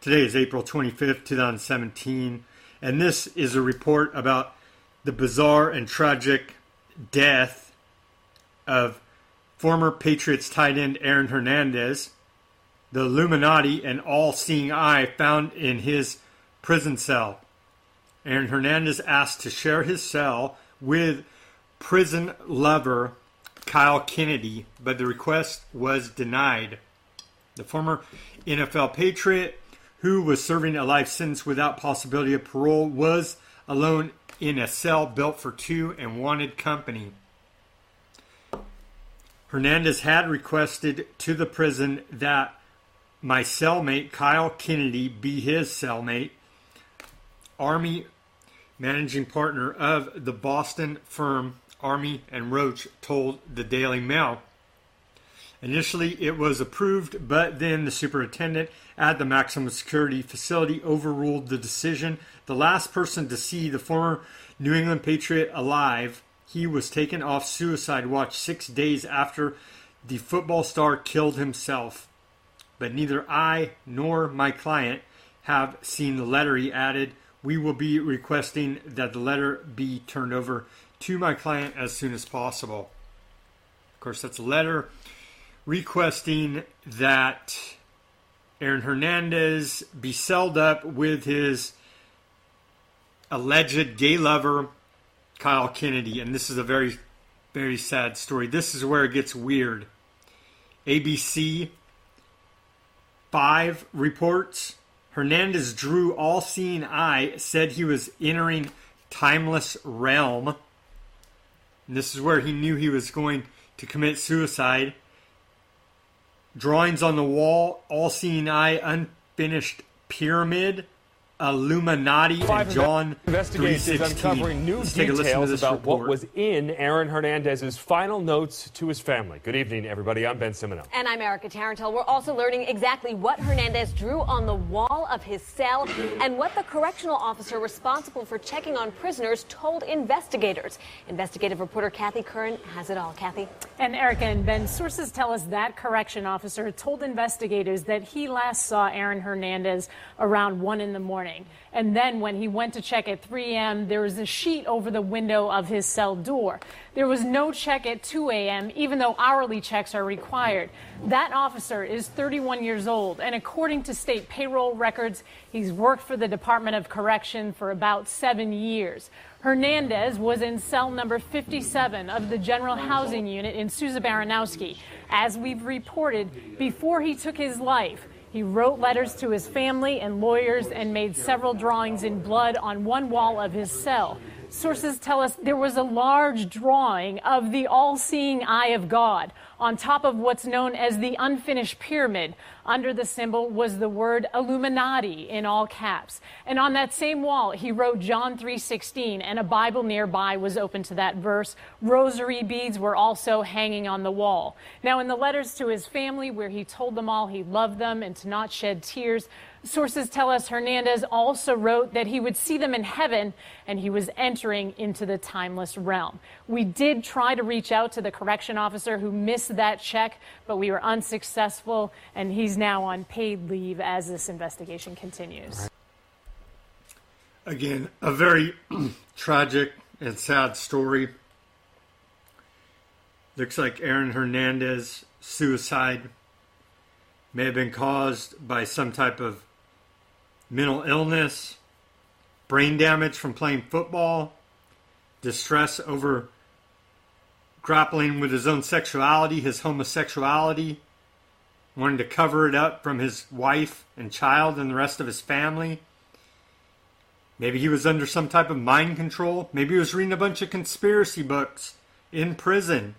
Today is April 25th, 2017, and this is a report about the bizarre and tragic death of former Patriots tight end Aaron Hernandez. The Illuminati and all-seeing eye found in his prison cell. Aaron Hernandez asked to share his cell with prison lover Kyle Kennedy, but the request was denied. The former NFL Patriot, who was serving a life sentence without possibility of parole, was alone in a cell built for two and wanted company. Hernandez had requested to the prison that my cellmate, Kyle Kennedy, be his cellmate. Army managing partner of the Boston firm Army and Roach told the Daily Mail. Initially, it was approved, but then the superintendent at the maximum security facility overruled the decision. The last person to see the former New England Patriot alive, he was taken off suicide watch 6 days after the football star killed himself. But neither I nor my client have seen the letter, he added. We will be requesting that the letter be turned over to my client as soon as possible. Of course, that's a letter requesting that Aaron Hernandez be celled up with his alleged gay lover, Kyle Kennedy. And this is a very, very sad story. This is where it gets weird. ABC 5 reports Hernandez drew all-seeing eye, said he was entering timeless realm. And this is where he knew he was going to commit suicide. Drawings on the wall, all-seeing eye, unfinished pyramid, Illuminati, and John investigations 3:16. uncovering new details about what was in Aaron Hernandez's final notes to his family. Good evening, everybody. I'm Ben Simino. And I'm Erica Tarantel. We're also learning exactly what Hernandez drew on the wall of his cell and what the correctional officer responsible for checking on prisoners told investigators. Investigative reporter Kathy Curran has it all. Kathy? And Erica and Ben, sources tell us that correction officer told investigators that he last saw Aaron Hernandez around 1 in the morning. And then when he went to check at 3 a.m., there was a sheet over the window of his cell door. There was no check at 2 a.m., even though hourly checks are required. That officer is 31 years old, and according to state payroll records, he's worked for the Department of Correction for about 7 years. Hernandez was in cell number 57 of the General Housing Unit in Sousa Baranowski. As we've reported, before he took his life, he wrote letters to his family and lawyers and made several drawings in blood on one wall of his cell. Sources tell us there was a large drawing of the all-seeing eye of God on top of what's known as the unfinished pyramid. Under the symbol was the word Illuminati in all caps. And on that same wall, he wrote John 3:16, and a Bible nearby was open to that verse. Rosary beads were also hanging on the wall. Now, in the letters to his family, where he told them all he loved them and to not shed tears, sources tell us Hernandez also wrote that he would see them in heaven and he was entering into the timeless realm. We did try to reach out to the correction officer who missed that check, but we were unsuccessful, and he's now on paid leave as this investigation continues. Again, a very tragic and sad story. Looks like Aaron Hernandez suicide may have been caused by some type of mental illness, brain damage from playing football, distress over grappling with his own sexuality, his homosexuality, wanting to cover it up from his wife and child and the rest of his family. Maybe he was under some type of mind control. Maybe he was reading a bunch of conspiracy books in prison.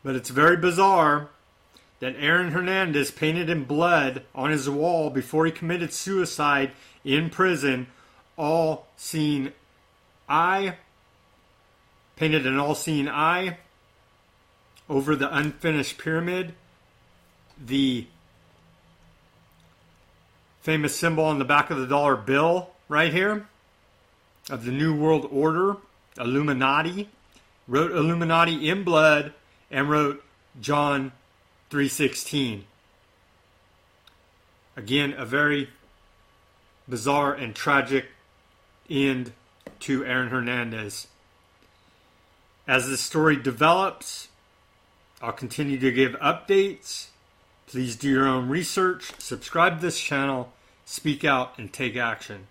But it's very bizarre that Aaron Hernandez painted in blood on his wall before he committed suicide in prison, all-seeing eye, painted an all-seeing eye over the unfinished pyramid, the famous symbol on the back of the dollar bill right here of the New World Order, Illuminati, wrote Illuminati in blood and wrote John 3:16. Again, a very bizarre and tragic end to Aaron Hernandez. As the story develops, I'll continue to give updates. Please do your own research, subscribe to this channel, speak out, and take action.